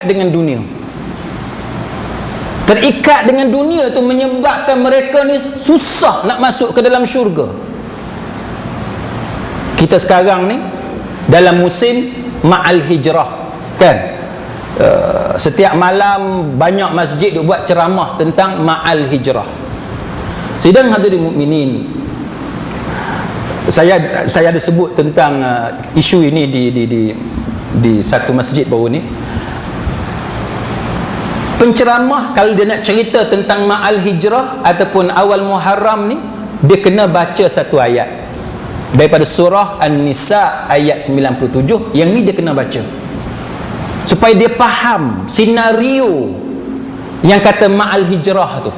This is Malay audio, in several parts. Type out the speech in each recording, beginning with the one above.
dengan dunia. Terikat dengan dunia tu menyebabkan mereka ni susah nak masuk ke dalam syurga. Kita sekarang ni dalam musim ma'al hijrah, kan? Setiap malam banyak masjid duk buat ceramah tentang ma'al hijrah. Sidang hadirin mukminin, saya ada sebut tentang isu ini di satu masjid baru ni. Penceramah kalau dia nak cerita tentang ma'al hijrah ataupun awal Muharram ni, dia kena baca satu ayat daripada surah An-Nisa ayat 97. Yang ni dia kena baca supaya dia faham senario yang kata ma'al hijrah tu.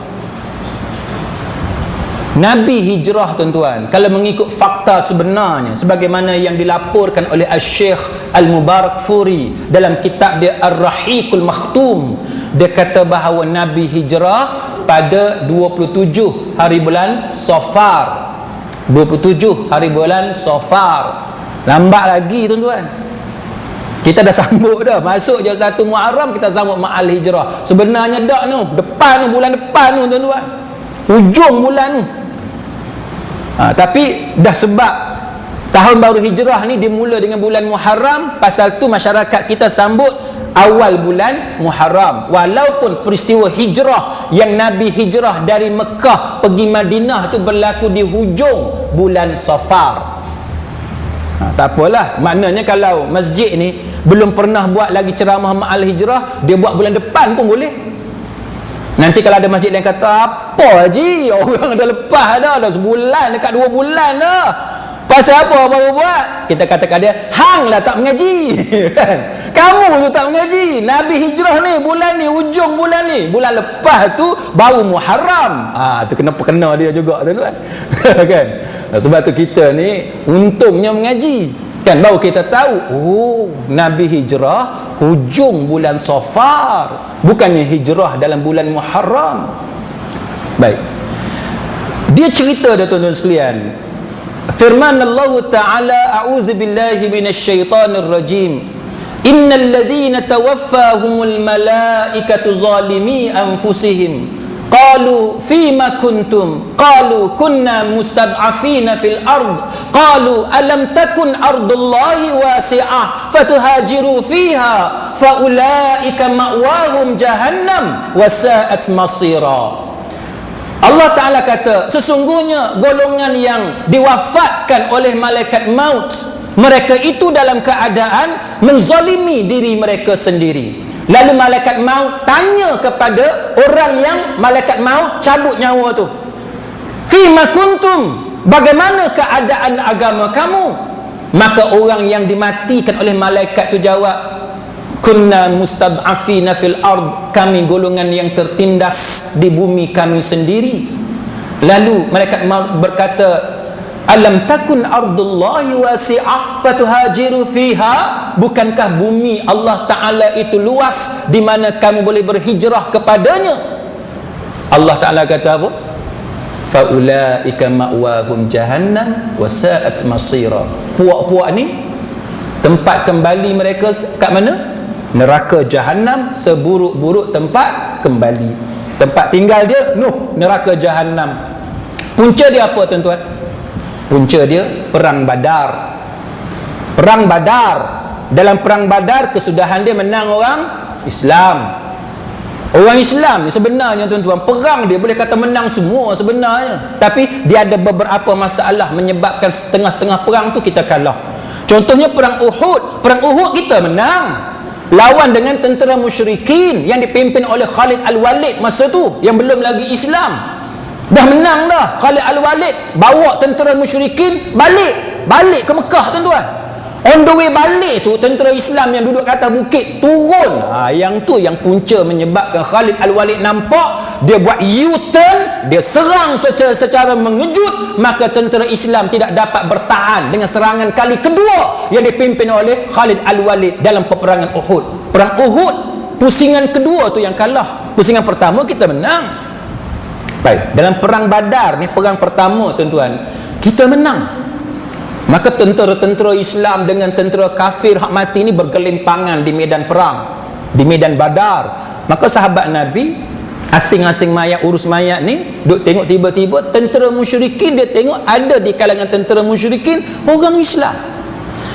Nabi hijrah, tuan-tuan, kalau mengikut fakta sebenarnya sebagaimana yang dilaporkan oleh Al-Syekh Al-Mubarakfuri dalam kitab dia Ar-Rahiqul Makhtum, dia kata bahawa Nabi hijrah pada 27 hari bulan Safar. 27 hari bulan Safar. Lambat lagi, tuan-tuan. Kita dah sambut dah. Masuk je 1 Muharram kita sambut ma'al hijrah. Sebenarnya dak tu. Depan tu, bulan depan tu, tuan-tuan. Hujung bulan tu. Tapi dah sebab tahun baru hijrah ni dimula dengan bulan Muharram, pasal tu masyarakat kita sambut awal bulan Muharram. Walaupun peristiwa hijrah yang Nabi hijrah dari Mekah pergi Madinah tu berlaku di hujung bulan Safar. Tak apalah, maknanya kalau masjid ni belum pernah buat lagi ceramah ma'al hijrah, dia buat bulan depan pun boleh. Nanti kalau ada masjid yang kata, apa Haji, orang dah lepas dah sebulan, dekat 2 bulan dah, pasal apa baru buat? Kita katakan dia, hang lah tak mengaji. Kamu tu tak mengaji. Nabi hijrah ni bulan ni, ujung bulan ni, bulan lepas tu baru Muharram. Tu kena dia juga, tuan-tuan. Kan? Sebab tu kita ni untungnya mengaji, kan? Baru kita tahu, Nabi hijrah hujung bulan Safar, bukannya hijrah dalam bulan Muharram. Baik, dia cerita dah, tuan-tuan sekalian. Firman Allah Ta'ala, a'udzu billahi minasyaitanir rajim, innal ladzina tawaffahumul malaikatu zalimi anfusihim qalu fima kuntum qalu kunna mustad'afina fil ard qalu alam takun ardullahi wasi'ah fatuhajiru fiha faulaika ma'wahum jahannam wasa'at masira. Allah Ta'ala kata, sesungguhnya golongan yang diwafatkan oleh malaikat maut, mereka itu dalam keadaan menzalimi diri mereka sendiri. Lalu malaikat maut tanya kepada orang yang malaikat maut cabut nyawa tu, fima kuntum, bagaimana keadaan agama kamu? Maka orang yang dimatikan oleh malaikat tu jawab, kunna mustad'afina fil ard, kami golongan yang tertindas di bumi kami sendiri. Lalu malaikat maut berkata, alam takun ardullahi wasi'ah fatuhajiru fiha, bukankah bumi Allah Ta'ala itu luas di mana kamu boleh berhijrah kepadanya? Allah Ta'ala kata apa? faulaika ma'wahum jahannam wasa'at masira. Puak-puak ni tempat kembali mereka kat mana? Neraka Jahannam, seburuk-buruk tempat kembali. Tempat tinggal dia neraka Jahannam. Punca dia apa, tuan-tuan? Punca dia perang Badar. Perang Badar. Dalam perang Badar, kesudahan dia menang orang Islam. Orang Islam ni sebenarnya, tuan-tuan, perang dia boleh kata menang semua sebenarnya, tapi dia ada beberapa masalah menyebabkan setengah-setengah perang tu kita kalah. Contohnya perang Uhud. Perang Uhud kita menang lawan dengan tentera musyrikin yang dipimpin oleh Khalid Al-Walid masa tu, yang belum lagi Islam. Dah menang dah. Khalid Al-Walid bawa tentera musyrikin balik ke Mekah, tuan-tuan. On the way balik tu, tentera Islam yang duduk kat atas bukit turun. Yang tu yang punca menyebabkan Khalid Al-Walid nampak, dia buat U-turn, dia serang secara mengejut, maka tentera Islam tidak dapat bertahan dengan serangan kali kedua yang dipimpin oleh Khalid Al-Walid dalam peperangan Uhud. Perang Uhud, pusingan kedua tu yang kalah. Pusingan pertama kita menang. Baik, dalam perang Badar ni, perang pertama, tuan-tuan, kita menang. Maka tentera-tentera Islam dengan tentera kafir hak mati ni bergelimpangan di medan perang. di medan Badar. Maka sahabat Nabi asing-asing mayat, urus mayat ni duk tengok, tiba-tiba tentera musyrikin, dia tengok ada di kalangan tentera musyrikin orang Islam.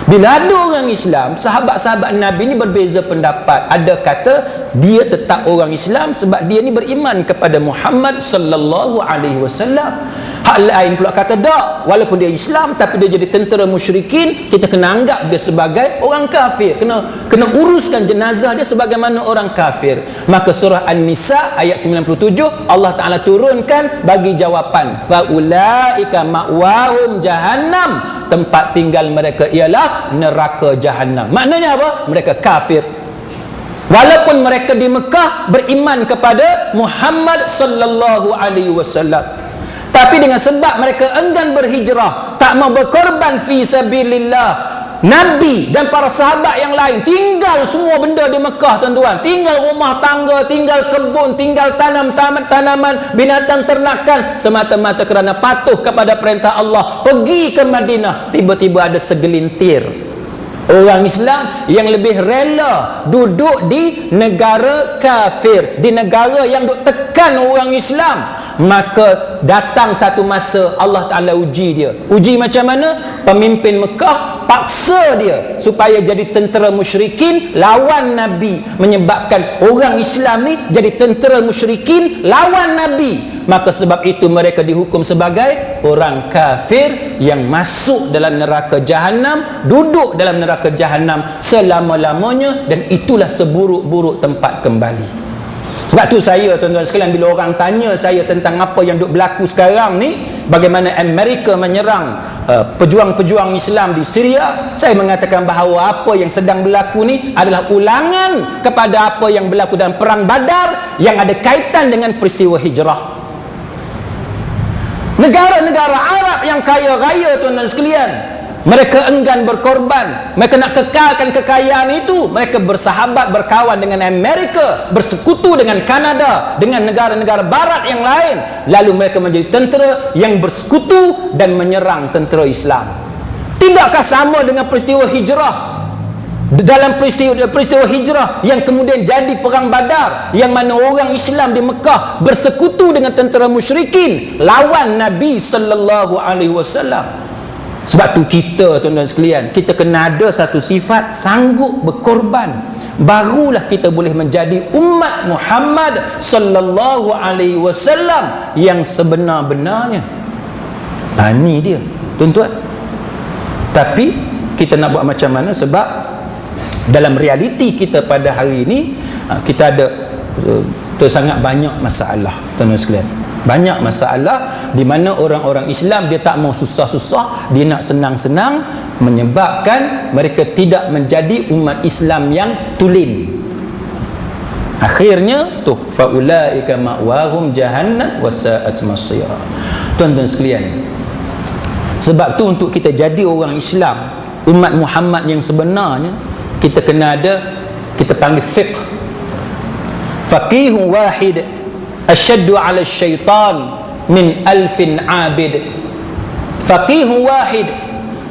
Bila ada orang Islam, sahabat-sahabat Nabi ni berbeza pendapat. Ada kata dia tetap orang Islam sebab dia ni beriman kepada Muhammad sallallahu alaihi wasallam. Hak lain pula kata tak, walaupun dia Islam tapi dia jadi tentera musyrikin, kita kena anggap dia sebagai orang kafir, kena uruskan jenazah dia sebagaimana orang kafir. Maka surah An-Nisa ayat 97 Allah Taala turunkan bagi jawapan, faulaika ma'wahum jahannam, tempat tinggal mereka ialah neraka jahanam. Maknanya apa? Mereka kafir. Walaupun mereka di Mekah beriman kepada Muhammad sallallahu alaihi wasallam, tapi dengan sebab mereka enggan berhijrah, tak mau berkorban fi sabilillah, Nabi dan para sahabat yang lain tinggal semua benda di Mekah, tuan-tuan. Tinggal rumah tangga, tinggal kebun, tinggal tanaman, binatang ternakan, semata-mata kerana patuh kepada perintah Allah. Pergi ke Madinah, tiba-tiba ada segelintir orang Islam yang lebih rela duduk di negara kafir, di negara yang duk tekan orang Islam. Maka datang satu masa Allah Ta'ala uji dia. Uji macam mana? Pemimpin Mekah paksa dia supaya jadi tentera musyrikin lawan Nabi, menyebabkan orang Islam ni jadi tentera musyrikin lawan Nabi. Maka sebab itu mereka dihukum sebagai orang kafir yang masuk dalam neraka jahanam, duduk dalam neraka jahanam selama-lamanya, dan itulah seburuk-buruk tempat kembali. Sebab tu saya, tuan-tuan sekalian, bila orang tanya saya tentang apa yang duk berlaku sekarang ni, bagaimana Amerika menyerang pejuang-pejuang Islam di Syria, saya mengatakan bahawa apa yang sedang berlaku ni adalah ulangan kepada apa yang berlaku dalam perang Badar yang ada kaitan dengan peristiwa hijrah. Negara-negara Arab yang kaya raya, tuan-tuan sekalian, mereka enggan berkorban, mereka nak kekalkan kekayaan itu. Mereka bersahabat, berkawan dengan Amerika, bersekutu dengan Kanada, dengan negara-negara barat yang lain. Lalu mereka menjadi tentera yang bersekutu dan menyerang tentera Islam. Tidakkah sama dengan peristiwa hijrah? Dalam peristiwa hijrah yang kemudian jadi perang Badar, yang mana orang Islam di Mekah bersekutu dengan tentera musyrikin lawan Nabi sallallahu alaihi wasallam. Sebab tu kita, tuan-tuan sekalian, kita kena ada satu sifat sanggup berkorban, barulah kita boleh menjadi umat Muhammad sallallahu alaihi wasallam yang sebenar-benarnya. Ini dia, tuan-tuan. Tapi kita nak buat macam mana? Sebab dalam realiti kita pada hari ini, kita ada sangat banyak masalah, tuan-tuan sekalian. Banyak masalah di mana orang-orang Islam dia tak mau susah-susah, dia nak senang-senang, menyebabkan mereka tidak menjadi umat Islam yang tulen. Akhirnya tu faulaika ma'wahum jahannam wasa'at masira. Tuan-tuan sekalian, sebab tu untuk kita jadi orang Islam, umat Muhammad yang sebenarnya, kita kena ada, kita panggil fiqh. Faqihun wahid asyaddu 'ala syaitan min alfin 'abid. Faqihun wahid,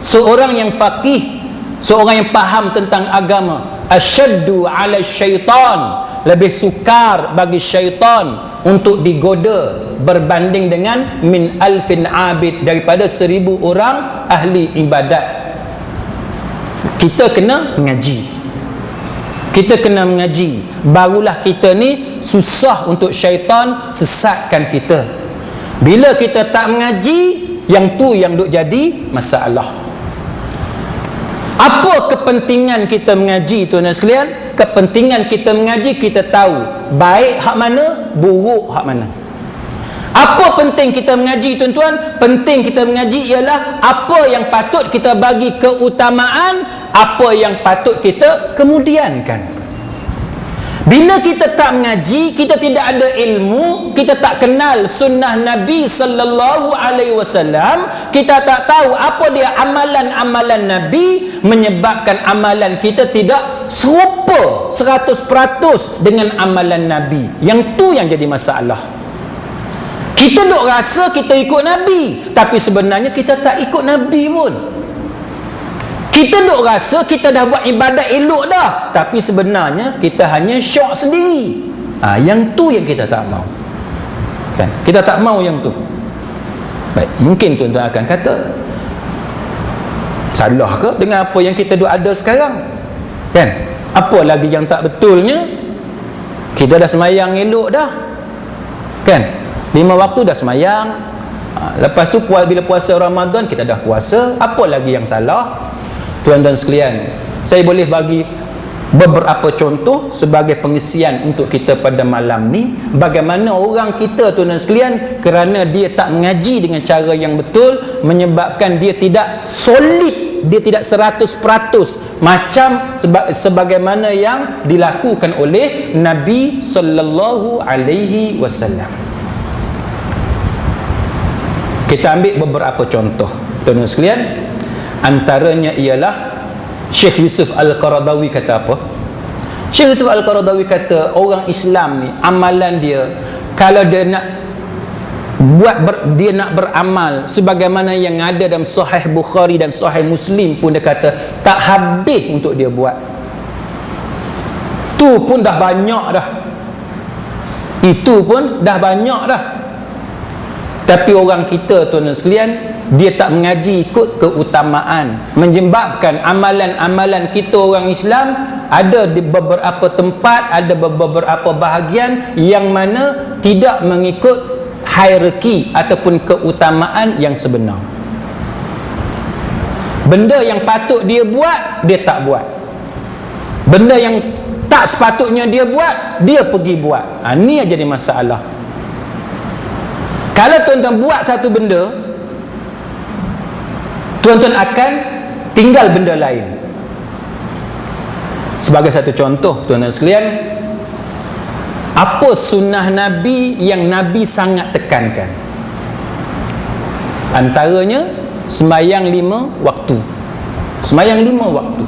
seorang yang faqih, seorang yang faham tentang agama, asyaddu 'ala syaitan, lebih sukar bagi syaitan untuk digoda berbanding dengan min alfin 'abid, daripada 1000 orang ahli ibadat. Kita kena mengaji, kita kena mengaji, barulah kita ni susah untuk syaitan sesatkan kita. Bila kita tak mengaji, yang tu yang duk jadi masalah. Apa kepentingan kita mengaji, tuan-tuan sekalian? Kepentingan kita mengaji, kita tahu baik hak mana, buruk hak mana. Apa penting kita mengaji, tuan-tuan? Penting kita mengaji ialah apa yang patut kita bagi keutamaan, apa yang patut kita kemudiankan. Bila kita tak mengaji, kita tidak ada ilmu, kita tak kenal sunnah Nabi sallallahu alaihi wasallam, kita tak tahu apa dia amalan-amalan Nabi, menyebabkan amalan kita tidak serupa 100% dengan amalan Nabi. Yang tu yang jadi masalah. Kita duk rasa kita ikut Nabi, tapi sebenarnya kita tak ikut Nabi pun. Kita duk rasa kita dah buat ibadat elok dah, tapi sebenarnya kita hanya syok sendiri. Yang tu yang kita tak mau, kan? Kita tak mau yang tu. Baik, mungkin tuan-tuan akan kata, salah ke dengan apa yang kita duk ada sekarang, kan? Apa lagi yang tak betulnya? Kita dah semayang elok dah, kan? 5 waktu dah semayang. Lepas tu bila puasa Ramadan kita dah puasa. Apa lagi yang salah? Tuan-tuan sekalian, saya boleh bagi beberapa contoh sebagai pengisian untuk kita pada malam ni. Bagaimana orang kita, tuan-tuan sekalian, kerana dia tak mengaji dengan cara yang betul, menyebabkan dia tidak solid, dia tidak 100% macam sebagaimana yang dilakukan oleh Nabi sallallahu alaihi wasallam. Kita ambil beberapa contoh, tuan-tuan sekalian. Antaranya ialah Syekh Yusuf Al-Qaradawi kata apa? Syekh Yusuf Al-Qaradawi kata orang Islam ni, amalan dia, kalau dia nak dia nak beramal sebagaimana yang ada dalam Sahih Bukhari dan Sahih Muslim pun, dia kata tak habis untuk dia buat. Tu pun dah banyak dah. Itu pun dah banyak dah. Tapi orang kita, tuan-tuan sekalian, dia tak mengaji ikut keutamaan, menyebabkan amalan-amalan kita orang Islam ada di beberapa tempat, ada beberapa bahagian yang mana tidak mengikut hierarki ataupun keutamaan yang sebenar. Benda yang patut dia buat, dia tak buat. Benda yang tak sepatutnya dia buat, dia pergi buat. Ni yang jadi masalah. Kalau tuan-tuan buat satu benda, tuan-tuan akan tinggal benda lain. Sebagai satu contoh, tuan-tuan sekalian, apa sunnah Nabi yang Nabi sangat tekankan? Antaranya sembahyang 5 waktu. Sembahyang 5 waktu.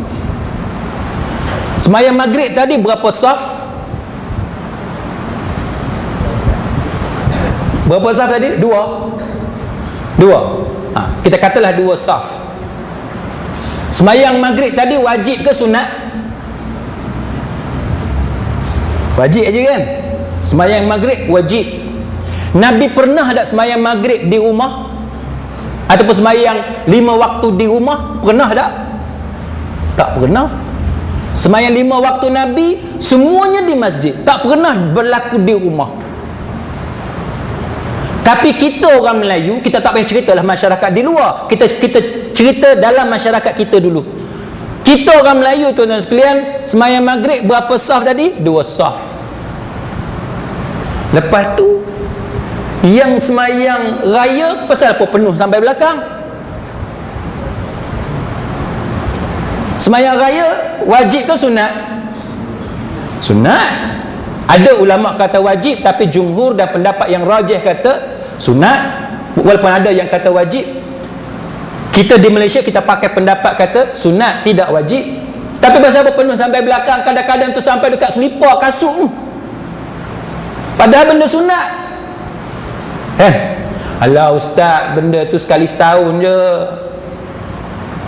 Sembahyang maghrib tadi berapa saf? Berapa saf tadi? 2. Kita katalah 2 saf. Sembahyang maghrib tadi wajib ke sunat? Wajib aja kan? Sembahyang maghrib wajib. Nabi pernah tak sembahyang maghrib di rumah? Ataupun sembahyang 5 waktu di rumah? Pernah tak? Tak pernah. Sembahyang 5 waktu Nabi semuanya di masjid, tak pernah berlaku di rumah. Tapi kita orang Melayu, kita tak payah ceritalah masyarakat di luar. Kita cerita dalam masyarakat kita dulu. Kita orang Melayu, tuan-tuan sekalian, sembahyang maghrib berapa saf tadi? 2 saf. Lepas tu yang sembahyang raya pasal apa penuh sampai belakang? Sembahyang raya wajib ke sunat? Sunat. Ada ulama kata wajib, tapi jumhur dan pendapat yang rajih kata sunat. Walaupun ada yang kata wajib, kita di Malaysia kita pakai pendapat kata sunat, tidak wajib. Tapi pasal apa penuh sampai belakang? Kadang-kadang tu sampai dekat selipar kasut, padahal benda sunat, kan? Alah ustaz, benda tu sekali setahun je,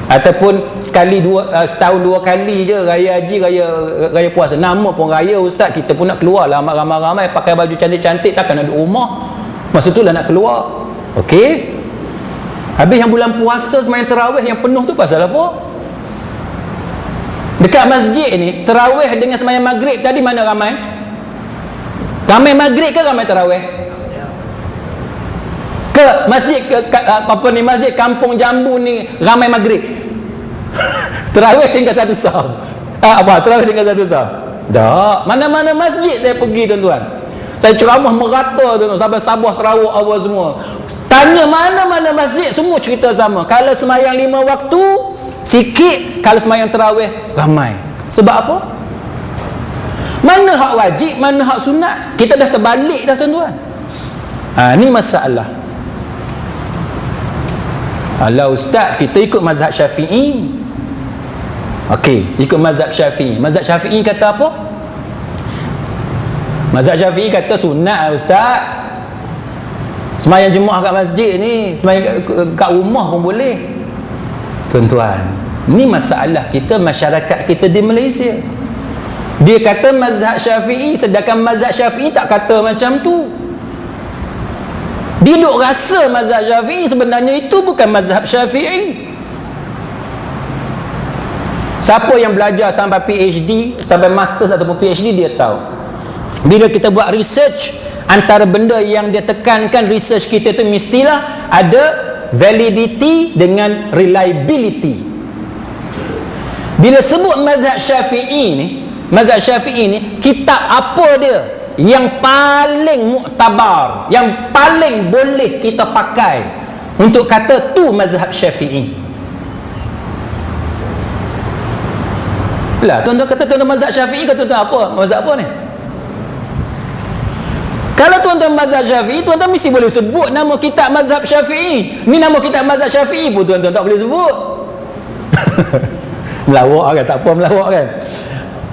ataupun setahun 2 kali je, raya haji, raya puasa. Nama pun raya ustaz, kita pun nak keluar lah ramai-ramai pakai baju cantik-cantik, takkan nak duduk rumah. Masa tu lah nak keluar. Okey. Habis yang bulan puasa sembahyang tarawih yang penuh tu pasal apa? Dekat masjid ni, tarawih dengan sembahyang maghrib tadi mana ramai? Ramai maghrib ke ramai tarawih? Ke masjid masjid Kampung Jambu ni ramai maghrib? Tarawih tinggal 1 saf. Tarawih tinggal 1 saf. Tak, mana-mana masjid saya pergi, tuan-tuan. Saya ceramah merata, tuan-tuan, sampai Sabah, Sarawak, apa semua. Tanya mana-mana masjid, semua cerita sama. Kalau sembahyang 5 waktu sikit, kalau sembahyang tarawih ramai. Sebab apa? Mana hak wajib, mana hak sunat? Kita dah terbalik dah, tuan-tuan. Ni masalah. Alah ustaz, kita ikut mazhab Syafi'i. Okey, ikut mazhab Syafi'i. Mazhab Syafi'i kata apa? Mazhab Syafi'i kata sunat ustaz. Sembahyang Jumaat kat masjid ni, sembahyang kat rumah pun boleh. Tuan-tuan, Ni masalah kita, masyarakat kita di Malaysia. Dia kata mazhab Syafi'i, sedangkan mazhab Syafi'i tak kata macam tu. Dia duk rasa mazhab Syafi'i, sebenarnya itu bukan mazhab Syafi'i. Siapa yang belajar sampai PhD, sampai Masters ataupun PhD, dia tahu. Bila kita buat research, antara benda yang dia tekankan research kita tu mestilah ada validity dengan reliability. Bila sebut mazhab Syafi'i ni, mazhab Syafi'i ni, kitab apa dia yang paling muktabar, yang paling boleh kita pakai untuk kata tu mazhab Syafi'i? Lah, tuan-tuan kata tuan-tuan mazhab Syafi'i, kata tuan-tuan apa? Mazhab apa ni? Kalau tuan-tuan mazhab Syafi'i, tuan-tuan mesti boleh sebut nama kitab mazhab Syafi'i. Ni nama kitab mazhab Syafi'i pun tuan-tuan tak boleh sebut. Melawak kan? Tak apa melawak kan?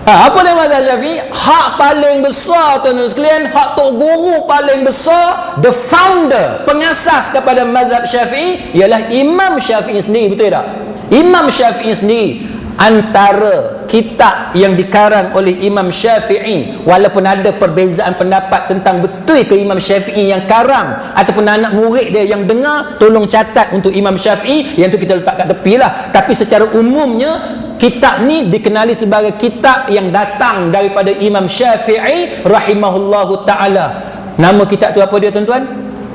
Apa dia mazhab Syafi'i? Hak paling besar tuan-tuan sekalian, hak tok guru paling besar, the founder, pengasas kepada mazhab Syafi'i ialah Imam Syafi'i sendiri, betul tak? Imam Syafi'i sendiri. Antara kitab yang dikarang oleh Imam Syafi'i, walaupun ada perbezaan pendapat tentang betul ke Imam Syafi'i yang karang ataupun anak murid dia yang dengar, tolong catat untuk Imam Syafi'i, yang tu kita letak kat tepi lah. Tapi secara umumnya kitab ni dikenali sebagai kitab yang datang daripada Imam Syafi'i rahimahullahu ta'ala. Nama kitab tu apa dia tuan-tuan?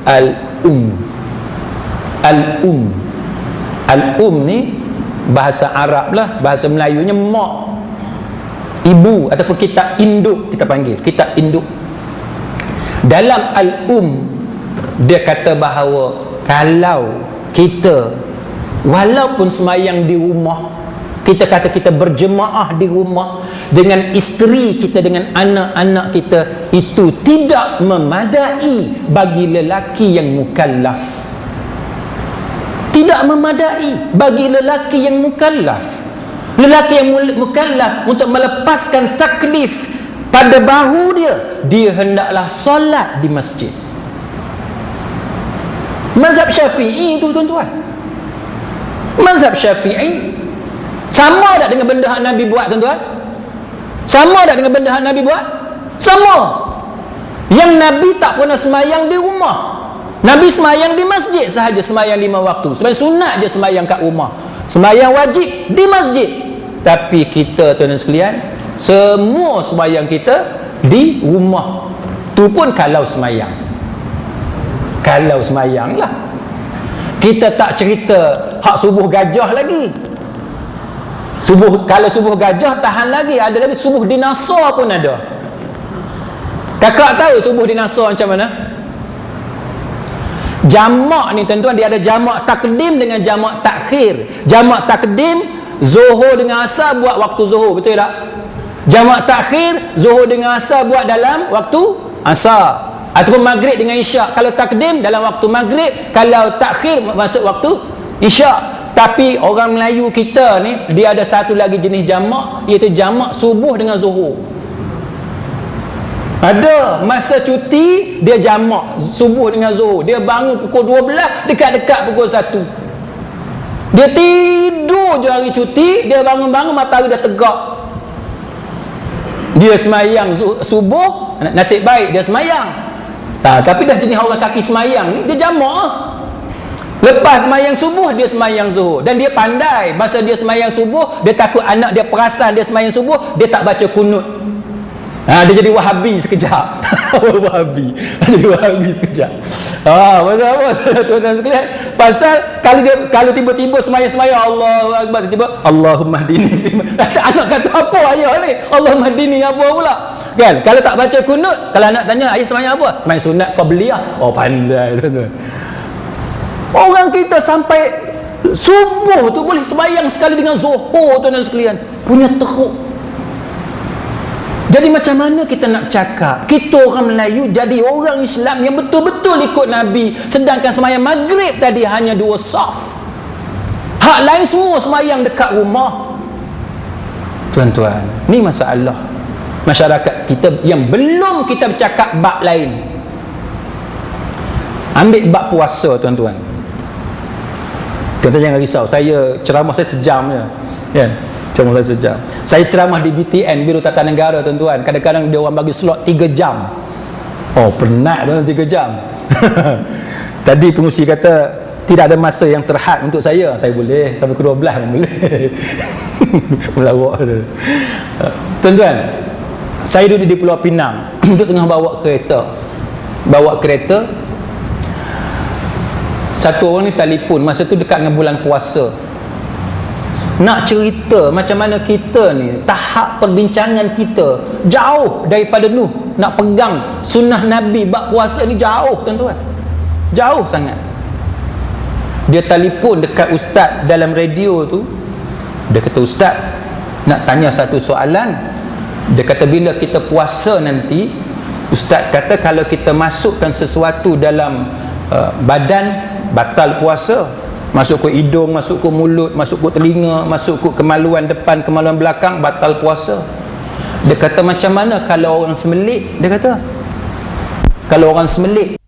Al-Um. Al-Um. Al-Um ni bahasa Arab lah, bahasa Melayunya mak, ibu, ataupun kitab induk kita panggil, kitab induk. Dalam Al-Um dia kata bahawa kalau kita walaupun semayang di rumah, kita kata kita berjemaah di rumah dengan isteri kita, dengan anak-anak kita, itu tidak memadai bagi lelaki yang mukallaf. Tidak memadai bagi lelaki yang mukallaf. Lelaki yang mukallaf untuk melepaskan taklif pada bahu dia, dia hendaklah solat di masjid. Mazhab Syafi'i itu tuan-tuan. Mazhab Syafi'i sama tak dengan benda hak Nabi buat tuan-tuan? Sama tak dengan benda hak Nabi buat? Sama. Yang Nabi tak pernah semayang di rumah. Nabi semayang di masjid sahaja, semayang 5 waktu. Semayang sunat je semayang kat rumah. Semayang wajib di masjid. Tapi kita tuan-tuan sekalian, semua semayang kita di rumah. Tu pun kalau semayang. Kalau semayang lah. Kita tak cerita hak subuh gajah lagi. Kalau subuh gajah tahan lagi, ada lagi subuh dinasar pun ada. Kakak tahu subuh dinasar macam mana? Jamak ni tuan-tuan, dia ada jamak takdim dengan jamak takhir. Jamak takdim, zuhur dengan asar buat waktu zuhur, betul tak? Jamak takhir, zuhur dengan asar buat dalam waktu asar, ataupun maghrib dengan isyak. Kalau takdim dalam waktu maghrib, kalau takhir masuk waktu isyak. Tapi orang Melayu kita ni, dia ada satu lagi jenis jamak, iaitu jamak subuh dengan zuhur. Ada masa cuti dia jamak subuh dengan zuhur. Dia bangun pukul 12, dekat-dekat pukul 1. Dia tidur je hari cuti, dia bangun-bangun matahari dah tegak. Dia semayang subuh, nasib baik dia semayang. Tapi dah jenis orang kaki semayang ni, dia jamak. Lepas semayang subuh, dia semayang zuhur. Dan dia pandai, masa dia semayang subuh, dia takut anak dia perasan dia semayang subuh, dia tak baca kunut. Dia jadi Wahabi sekejap. Wahabi. Jadi Wahabi sekejap. Pasal apa tuan-tuan sekalian? Pasal kalau tiba-tiba semayang-semayang Allahu Akbar, tiba-tiba Allahumma hdini. Anak kata apa ayah ni? Allahumma hdini apa pula? Kan? Kalau tak baca kunut, kalau anak tanya ayah semayang apa? Semayang sunat qabliyah. Oh pandai tuan-tuan. Orang kita sampai subuh tu boleh semayang sekali dengan zuhur tuan-tuan sekalian. Punya teruk. Jadi macam mana kita nak cakap kita orang Melayu jadi orang Islam yang betul-betul ikut Nabi, sedangkan semayang maghrib tadi hanya 2 saf, hak lain semua semayang dekat rumah. Tuan-tuan, ni masalah masyarakat kita yang belum kita bercakap bab lain. Ambil bab puasa tuan-tuan. Tuan-tuan jangan risau, saya ceramah saya sejam je. Kan? Cuma sejam. Saya ceramah di BTN, Biro Tata Negara, tuan-tuan. Kadang-kadang dia orang bagi slot 3 jam. Oh, penat tuan, 3 jam. Tadi pengurusi kata tidak ada masa yang terhad untuk saya. Saya boleh sampai ke 12 pun boleh. Melawak tu. Tuan-tuan, saya duduk di Pulau Pinang. Duduk tengah bawa kereta. Satu orang ni telefon. Masa tu dekat dengan bulan puasa. Nak cerita macam mana kita ni, tahap perbincangan kita jauh daripada Nuh. Nak pegang sunnah Nabi bab puasa ni jauh, tuan-tuan. Jauh sangat. Dia telefon dekat ustaz dalam radio tu. Dia kata, ustaz, nak tanya satu soalan. Dia kata, bila kita puasa nanti, ustaz kata kalau kita masukkan sesuatu dalam badan, batal puasa. Masuk ke hidung, masuk ke mulut, masuk ke telinga, masuk ke kemaluan depan, kemaluan belakang, batal puasa. Dia kata, macam mana kalau orang semelik? Dia kata, kalau orang semelik,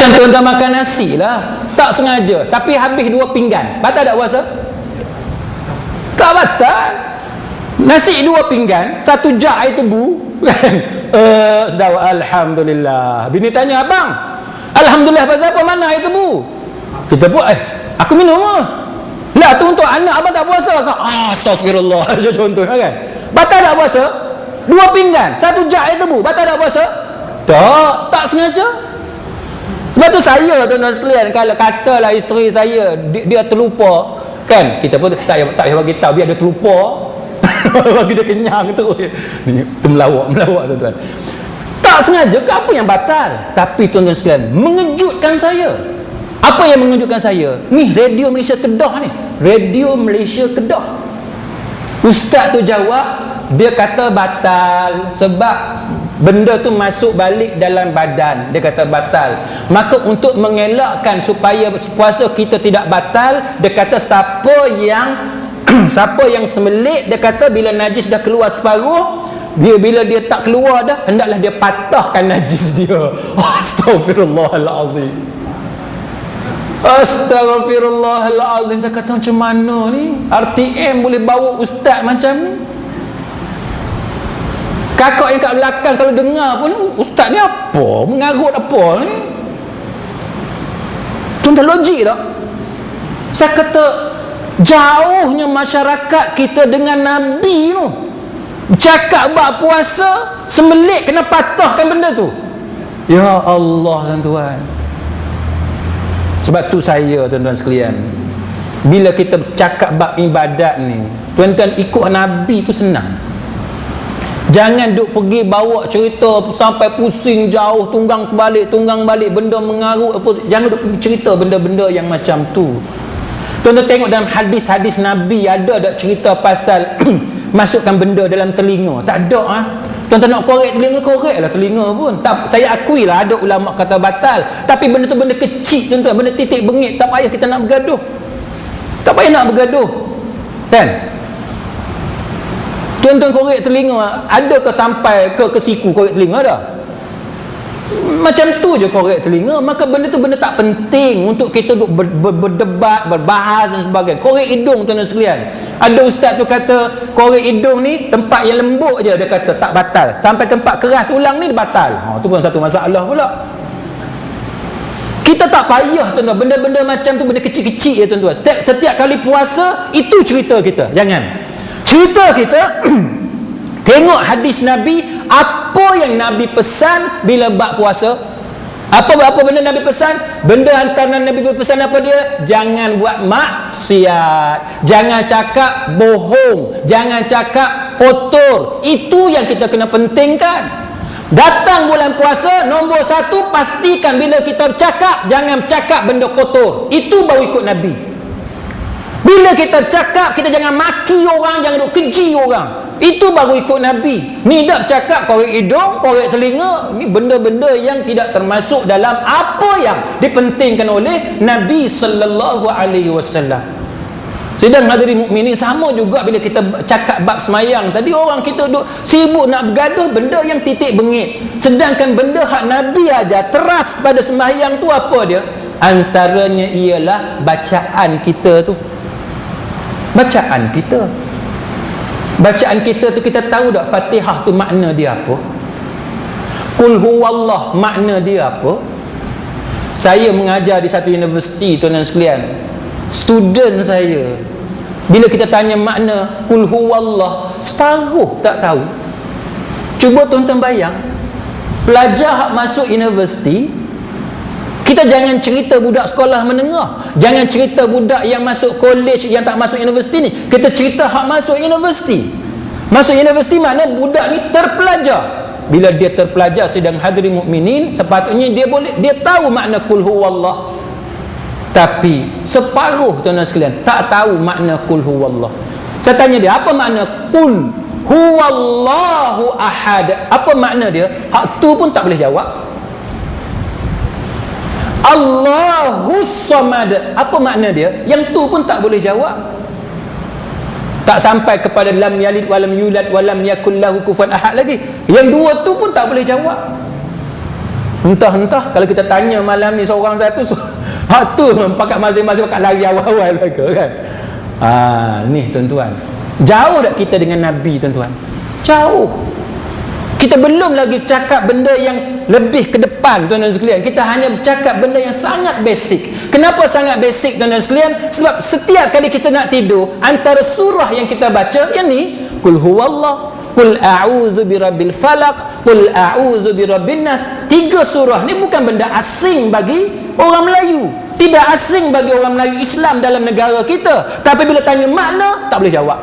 macam tuan-tuan makan nasi lah, tak sengaja, tapi habis 2 pinggan, batal tak puasa? Tak batal. Nasi 2 pinggan, 1 jak air tebu, kan? Sedawat, alhamdulillah. Bini tanya, abang, alhamdulillah pasal apa? Mana air tebu? Kita pun, aku minum lah. Lah tu untuk anak abang tak puasa kan? Astaghfirullah. Contohnya kan, batal tak puasa? 2 pinggan, 1 jak air tebu, batal tak puasa? Tak sengaja. Sebab tu saya, tuan-tuan sekalian, kalau katalah isteri saya dia terlupa, kan, kita pun tak payah bagi tahu, biar dia terlupa. Bagi dia kenyang terus. Itu melawak tuan-tuan. Tak sengaja ke apa yang batal? Tapi tuan-tuan sekalian, mengejutkan saya. Apa yang mengejutkan saya? Ni Radio Malaysia Kedah ni. Radio Malaysia Kedah. Ustaz tu jawab, dia kata batal sebab benda tu masuk balik dalam badan. Dia kata batal. Maka untuk mengelakkan supaya puasa kita tidak batal, dia kata siapa yang semelik, dia kata bila najis dah keluar separuh, bila dia tak keluar dah, hendaklah dia patahkan najis dia. Astaghfirullahalazim. Astaghfirullahalazim. Saya kata macam mana ni? RTM boleh bawa ustaz macam ni? Kakak yang kat belakang kalau dengar pun, ustaz ni apa? Mengarut apa ni? Tuan-tuan, logik tak? Saya kata jauhnya masyarakat kita dengan Nabi tu. Cakap bab puasa, sembelit kena patahkan benda tu. Ya Allah, tuan-tuan. Sebab tu saya, tuan-tuan sekalian, bila kita cakap bab ibadat ni, tuan-tuan ikut Nabi tu senang. Jangan duk pergi bawa cerita sampai pusing jauh, tunggang balik, benda mengarut apa. Jangan duk pergi cerita benda-benda yang macam tu. Tuan-tuan tengok dalam hadis-hadis Nabi, ada tak cerita pasal masukkan benda dalam telinga? Tak ada. Tuan-tuan nak korek telinga, koreklah telinga pun. Tak, saya akui lah ada ulama kata batal, tapi benda tu benda kecil, tuan-tuan, benda titik bengit. Tak payah kita nak bergaduh. Tak payah nak bergaduh, kan? Tuan-tuan korek telinga, adakah sampai ke siku korek telinga dah? Macam tu je korek telinga. Maka benda tu benda tak penting untuk kita duk berdebat, berbahas dan sebagainya. Korek hidung, tuan-tuan sekalian, ada ustaz tu kata korek hidung ni tempat yang lembut je, dia kata tak batal. Sampai tempat keras tulang ni batal. Tu pun satu masalah pula. Kita tak payah, tuan-tuan, benda-benda macam tu, benda kecil-kecil je, tuan-tuan. Setiap kali puasa, itu cerita kita. Jangan cerita kita tengok hadis Nabi, apa yang Nabi pesan bila bab puasa. Apa benda Nabi pesan? Benda antara Nabi berpesan apa dia? Jangan buat maksiat, jangan cakap bohong, jangan cakap kotor. Itu yang kita kena pentingkan. Datang bulan puasa, nombor satu, pastikan bila kita cakap, jangan cakap benda kotor. Itu baru ikut Nabi. Bila kita cakap, kita jangan maki orang, jangan duk keji orang. Itu baru ikut Nabi. Ni dah cakap korek hidung, korek telinga, ni benda-benda yang tidak termasuk dalam apa yang dipentingkan oleh Nabi sallallahu alaihi wasallam. Sedang hadirin mukminin, sama juga bila kita cakap bab semayang tadi, orang kita duk sibuk nak bergaduh benda yang titik bengit. Sedangkan benda hak Nabi ajar teras pada sembahyang tu apa dia? Antaranya ialah bacaan kita tu. Bacaan kita tu, kita tahu tak Fatihah tu makna dia apa? Qul huwallah makna dia apa? Saya mengajar di satu universiti, tuan-tuan sekalian. Student saya, bila kita tanya makna Qul huwallah, separuh tak tahu. Cuba tuan-tuan bayang, pelajar masuk universiti. Kita jangan cerita budak sekolah menengah, jangan cerita budak yang masuk college, yang tak masuk universiti ni. Kita cerita hak masuk universiti. Masuk universiti makna budak ni terpelajar. Bila dia terpelajar, sedang hadirin mukminin, sepatutnya dia tahu makna qul huwallah. Tapi separuh tuan-tuan sekalian tak tahu makna qul huwallah. Saya tanya dia, apa makna qul huwallahu ahad? Apa makna dia? Hak tu pun tak boleh jawab. Allahus samad, apa makna dia? Yang tu pun tak boleh jawab. Tak sampai kepada lam yalid walam yulad walam yakul lahu kufuwan ahad lagi. Yang dua tu pun tak boleh jawab. Entah-entah kalau kita tanya malam ni seorang satu, hak tu pakat masing-masing pakat lari awal-awal mereka, kan. Ni tuan-tuan, jauh tak kita dengan Nabi, tuan-tuan? Jauh. Kita belum lagi cakap benda yang lebih ke depan, tuan-tuan sekalian. Kita hanya cakap benda yang sangat basic. Kenapa sangat basic, tuan-tuan sekalian? Sebab setiap kali kita nak tidur, antara surah yang kita baca yang ni, Qul huwallah, Qul a'udzu birabbil falaq, Qul a'udzu birabbin nas. 3 surah ni bukan benda asing bagi orang Melayu, tidak asing bagi orang Melayu Islam dalam negara kita. Tapi bila tanya makna, tak boleh jawab.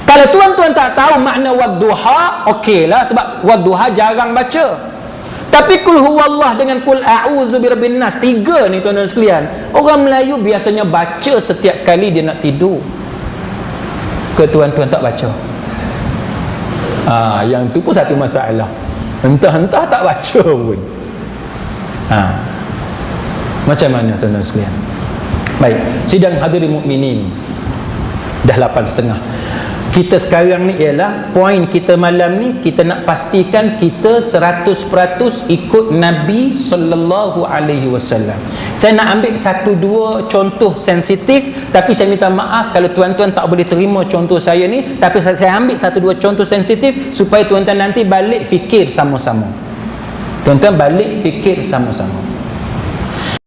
Kalau tuan-tuan tak tahu makna wadduha, okeylah, sebab wadduha jarang baca. Tapi qul huwallah dengan qul a'udzu birabbin nas, 3 ni tuan-tuan sekalian, orang Melayu biasanya baca setiap kali dia nak tidur. Ke tuan-tuan tak baca? Yang tu pun satu masalah. Entah-entah tak baca pun. Macam mana tuan-tuan sekalian? Baik, sidang hadirin mukminin dah 8.30. Kita sekarang ni ialah poin kita malam ni, kita nak pastikan kita 100% ikut Nabi sallallahu alaihi wasallam. Saya nak ambil satu dua contoh sensitif, tapi saya minta maaf kalau tuan-tuan tak boleh terima contoh saya ni, tapi saya ambil satu dua contoh sensitif supaya tuan-tuan nanti balik fikir sama-sama. Tuan-tuan balik fikir sama-sama.